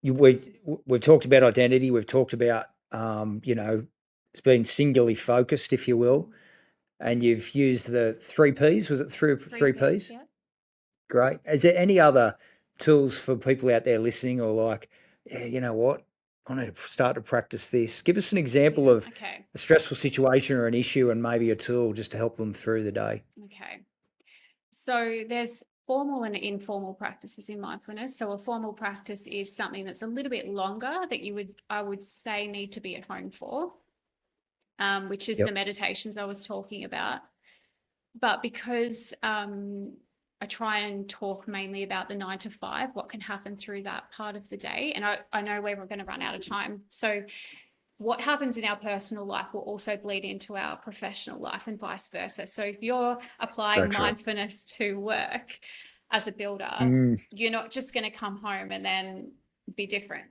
We've talked about identity. We've talked about it's been singularly focused, if you will, and you've used the 3 Ps. Was it Three three Ps, Ps? yeah. Great. Is there any other tools for people out there listening, or like, yeah, you know what? I need to start to practice this. Give us an example Yeah. of Okay. a stressful situation or an issue, and maybe a tool just to help them through the day. Okay. So there's formal and informal practices in mindfulness. So a formal practice is something that's a little bit longer that I would say, need to be at home for, which is the Yep. meditations I was talking about. But because I try and talk mainly about the 9 to 5, what can happen through that part of the day. And I know where we're going to run out of time. So what happens in our personal life will also bleed into our professional life and vice versa. So if you're So applying true. mindfulness to work as a builder, Mm, you're not just going to come home and then be different.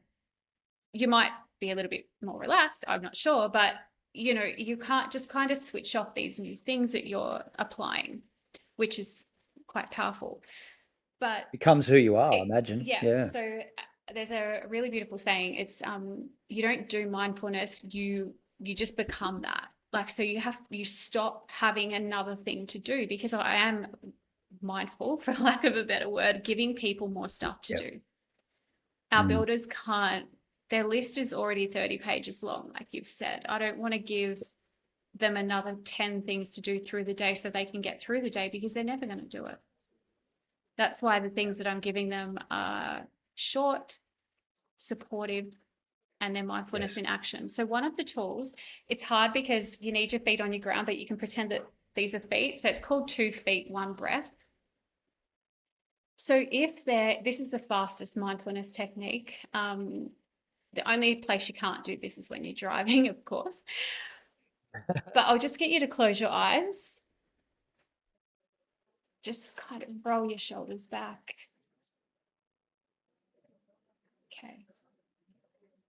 You might be a little bit more relaxed, I'm not sure, but you can't just kind of switch off these new things that you're applying, which is quite powerful. But becomes who you are, I imagine. yeah, Yeah. so there's a really beautiful saying. It's you don't do mindfulness, you just become that. Like, so you stop having another thing to do, because I am mindful, for lack of a better word, giving people more stuff to Yep. do. Our Mm, builders can't, their list is already 30 pages long, like you've said. I don't want to give them another 10 things to do through the day so they can get through the day, because they're never going to do it. That's why the things that I'm giving them are short, supportive, and their mindfulness yes. in action. So one of the tools, it's hard because you need your feet on your ground, but you can pretend that these are feet. So it's called 2 feet, 1 breath. So this is the fastest mindfulness technique. The only place you can't do this is when you're driving, of course. But I'll just get you to close your eyes. Just kind of roll your shoulders back. Okay.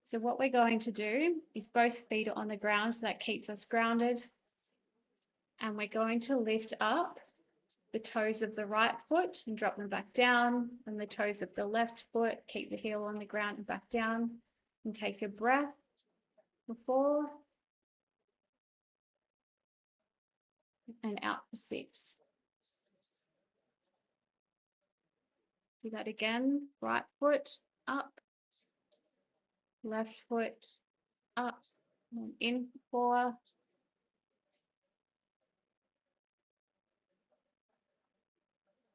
So what we're going to do is both feet are on the ground, so that keeps us grounded. And we're going to lift up the toes of the right foot and drop them back down, and the toes of the left foot, keep the heel on the ground and back down. And take a breath for 4 and out for 6. Do that again. Right foot up, left foot up, and in for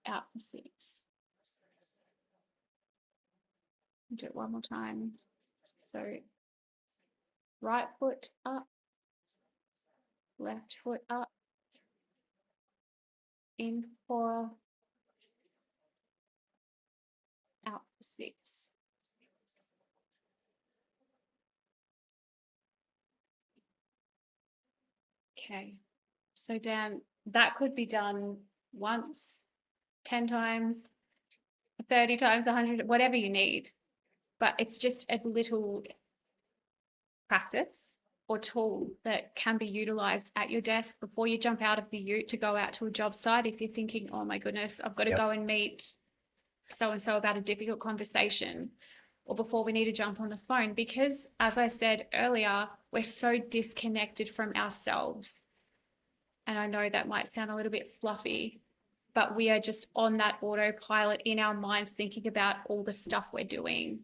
4, out for 6. Do it one more time. So right foot up, left foot up, in for 4, out for 6. Okay. So Dan, that could be done once, 10 times, 30 times, 100, whatever you need. But it's just a little practice or tool that can be utilized at your desk before you jump out of the ute to go out to a job site. If you're thinking, oh my goodness, I've got to go and meet so-and-so about a difficult conversation, or before we need to jump on the phone, because as I said earlier, we're so disconnected from ourselves. And I know that might sound a little bit fluffy, but we are just on that autopilot in our minds thinking about all the stuff we're doing.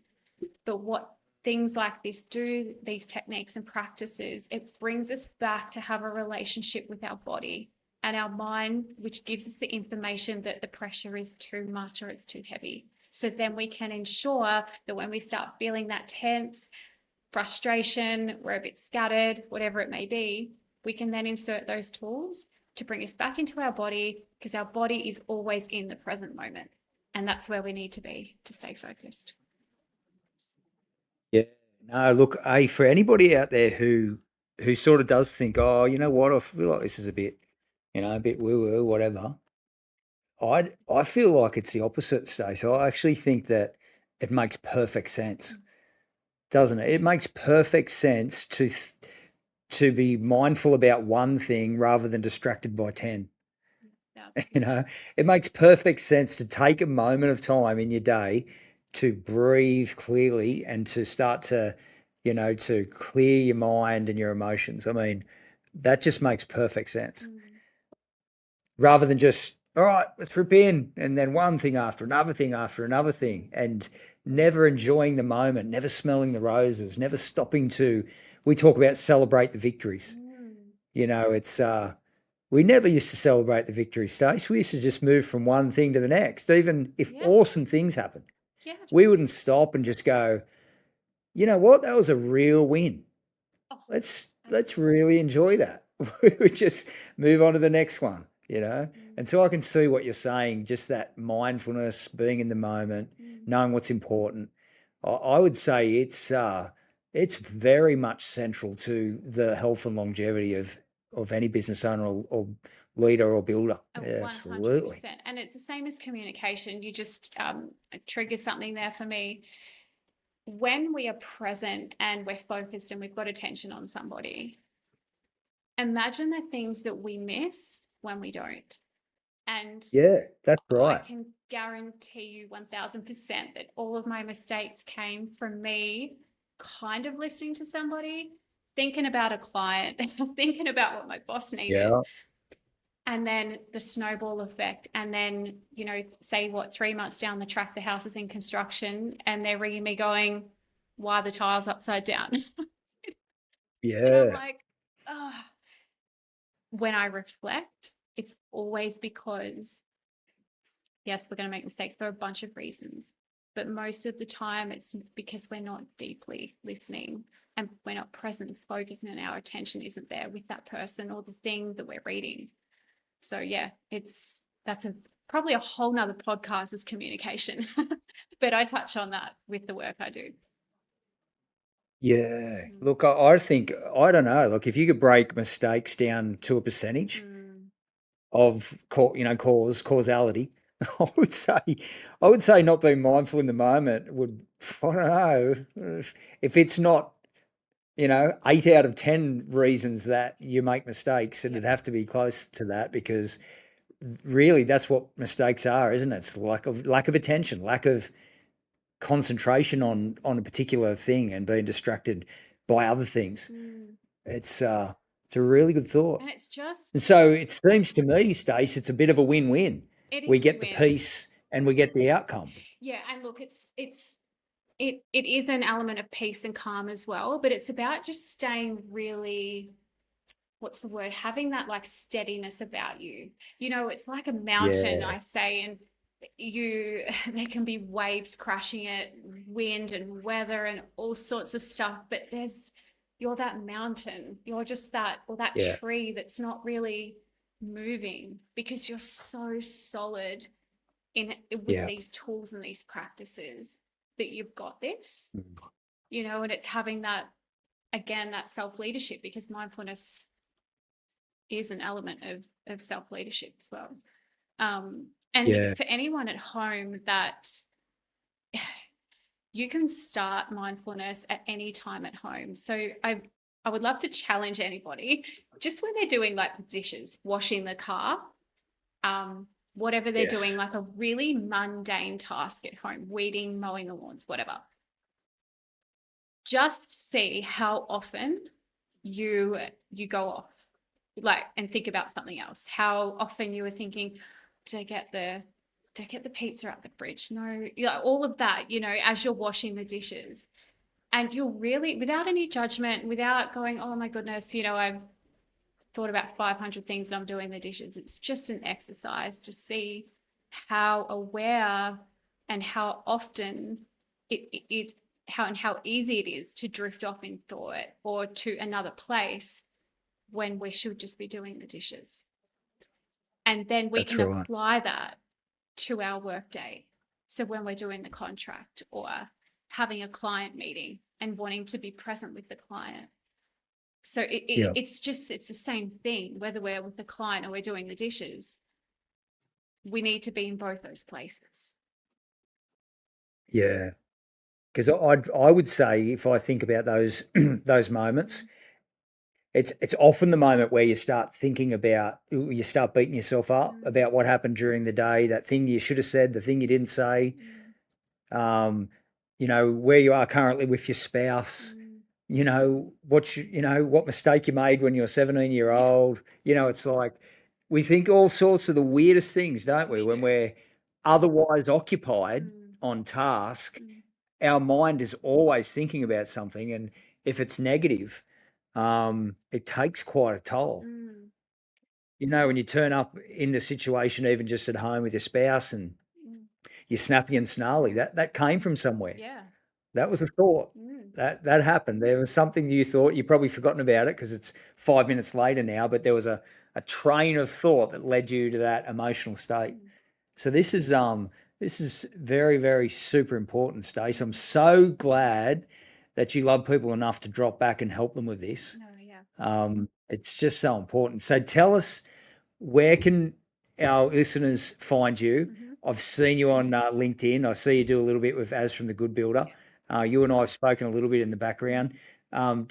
But what things like this do, these techniques and practices, it brings us back to have a relationship with our body and our mind, which gives us the information that the pressure is too much or it's too heavy. So then we can ensure that when we start feeling that tense, frustration, we're a bit scattered, whatever it may be, we can then insert those tools to bring us back into our body, because our body is always in the present moment. And that's where we need to be to stay focused. Yeah. No, look, for anybody out there who sort of does think, oh, you know what, I feel like this is a bit, a bit woo-woo, whatever. I feel like it's the opposite, Stacey. I actually think that it makes perfect sense, doesn't it? It makes perfect sense to be mindful about one thing rather than distracted by 10. You 1000%. know, it makes perfect sense to take a moment of time in your day to breathe clearly and to start to, to clear your mind and your emotions. I mean, that just makes perfect sense. Rather than just, all right, let's rip in, and then one thing after another thing after another thing, and never enjoying the moment, never smelling the roses, never stopping to, we talk about celebrate the victories. It's we never used to celebrate the victory, Stace. We used to just move from one thing to the next. Even if awesome things happen, we Yes. wouldn't stop and just go, you know what, that was a real win. Oh, Let's absolutely. really enjoy that. We would just move on to the next one. And so I can see what you're saying, just that mindfulness, being in the moment, knowing what's important. I would say it's very much central to the health and longevity of any business owner or leader or builder. Yeah, absolutely. 100%. And it's the same as communication. You just triggered something there for me. When we are present and we're focused and we've got attention on somebody, imagine the things that we miss when we don't. And Yeah, that's I right. can guarantee you 1000% that all of my mistakes came from me kind of listening to somebody, thinking about a client, thinking about what my boss needed, Yeah. and then the snowball effect. And then, say 3 months down the track, the house is in construction and they're ringing me going, why are the tiles upside down? And I'm Yeah. like, oh. When I reflect, it's always because, yes, we're going to make mistakes for a bunch of reasons, but most of the time it's because we're not deeply listening and we're not present and focused, and our attention isn't there with that person or the thing that we're reading. So yeah, that's probably a whole nother podcast is communication, but I touch on that with the work I do. Yeah. Look, I think, I don't know. Look, if you could break mistakes down to a percentage of causality, I would say, not being mindful in the moment would, I don't know, if it's not, 8 out of 10 reasons that you make mistakes, it'd have to be close to that, because really that's what mistakes are, isn't it? It's lack of attention, lack of concentration on a particular thing and being distracted by other things. Mm. It's a really good thought. And it's And just, so it seems to me, Stace, it's a bit of a win-win. it We is a get the win. peace and we get the outcome. Yeah, and look, it is an element of peace and calm as well, but it's about just staying really, what's the word, having that like steadiness about you. It's like a mountain, Yeah, I say, and you there can be waves crashing it, wind and weather and all sorts of stuff, but you're that mountain, you're just that, or that yeah, tree that's not really moving because you're so solid in with yeah. these tools and these practices that you've got this, Mm. and it's having that, again, that self-leadership, because mindfulness is an element of self-leadership as well. And Yeah, for anyone at home, that you can start mindfulness at any time at home. So I would love to challenge anybody, just when they're doing like dishes, washing the car, um, whatever they're doing, yes. like a really mundane task at home, weeding, mowing the lawns, whatever. Just see how often you go off, like, and think about something else. How often you were thinking, did I get the pizza out the fridge? No, all of that, as you're washing the dishes. And you'll really, without any judgment, without going, oh my goodness, I've thought about 500 things and I'm doing the dishes. It's just an exercise to see how aware and how often how easy it is to drift off in thought or to another place when we should just be doing the dishes. And then we That's can right. apply that to our workday. So when we're doing the contract or having a client meeting and wanting to be present with the client. So Yeah, it's the same thing, whether we're with the client or we're doing the dishes. We need to be in both those places. yeah. Because I would say if I think about those those moments, Mm, it's often the moment where you start thinking about, you start beating yourself up mm, about what happened during the day, that thing you should have said, the thing you didn't say, mm, um, where you are currently with your spouse, mm. what mistake you made when you were 17-year Yeah, old. It's like we think all sorts of the weirdest things, don't we? we When do. we're otherwise occupied Mm, on task, mm, our mind is always thinking about something, and if it's negative, it takes quite a toll. mm, When you turn up in a situation, even just at home with your spouse, and mm. you're snappy and snarly, that came from somewhere. Yeah. That was a thought. Mm, That happened. There was something you thought, you've probably forgotten about it because it's 5 minutes later now, but there was a train of thought that led you to that emotional state. mm, So this is very, very super important, Stace. I'm mm. so glad that you love people enough to drop back and help them with this. No, yeah. It's just so important. So tell us, where can our listeners find you? Hmm. I've seen you on LinkedIn. I see you do a little bit with As from the Good Builder. Yeah. You and I have spoken a little bit in the Mm. background.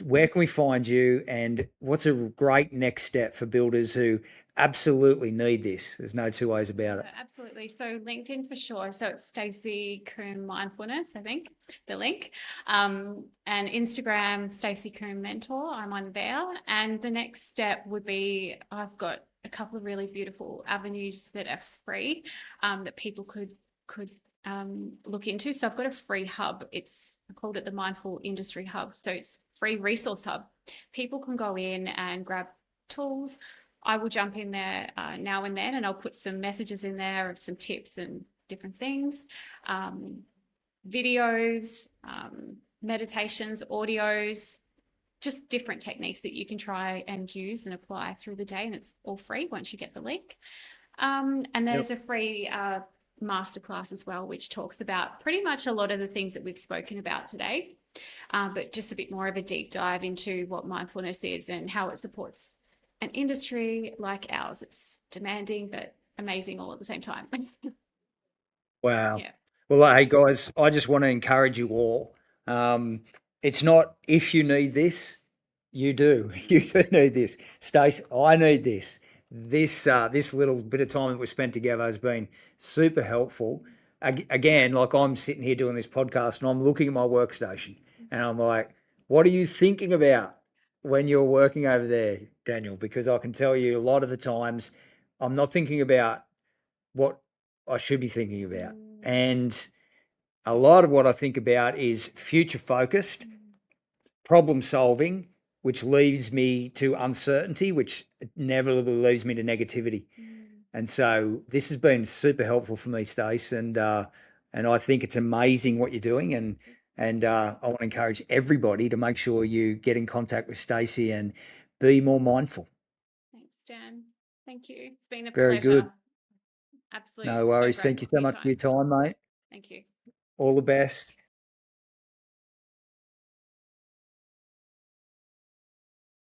Where can we find you, and what's a great next step for builders who absolutely need this? There's no two ways about it. Absolutely. So LinkedIn for sure. So it's Stacey Combe Mindfulness, I think, the link. And Instagram, Stacey Combe Mentor. I'm on there. And the next step would be, I've got a couple of really beautiful avenues that are free, that people could look into. So I've got a free hub. I called it the Mindful Industry Hub. So it's free resource hub. People can go in and grab tools. I will jump in there now and then, and I'll put some messages in there of some tips and different things, um, videos, meditations, audios, just different techniques that you can try and use and apply through the day. And it's all free once you get the link. And Yep. there's a free masterclass as well, which talks about pretty much a lot of the things that we've spoken about today, but just a bit more of a deep dive into what mindfulness is and how it supports an industry like ours. It's demanding but amazing all at the same time. Wow. Yeah. Well, hey guys, I just want to encourage you all. Um, it's not if you need this, you do. You do need this. Stace, I need this. This little bit of time that we spent together has been super helpful. again, like I'm sitting here doing this podcast and I'm looking at my workstation and I'm like, what are you thinking about when you're working over there, Daniel? Because I can tell you a lot of the times I'm not thinking about what I should be thinking about. Mm, And a lot of what I think about is future focused, mm, problem solving, which leads me to uncertainty, which inevitably leads me to negativity. mm. And so this has been super helpful for me, Stace, and I think it's amazing what you're doing. And I want to encourage everybody to make sure you get in contact with Stacey and be more mindful. Thanks, Dan. Thank you. It's been a Very good. pleasure. No Absolutely. So worries. Thank you grateful so for your much for your time. time, mate. Thank you. All the best.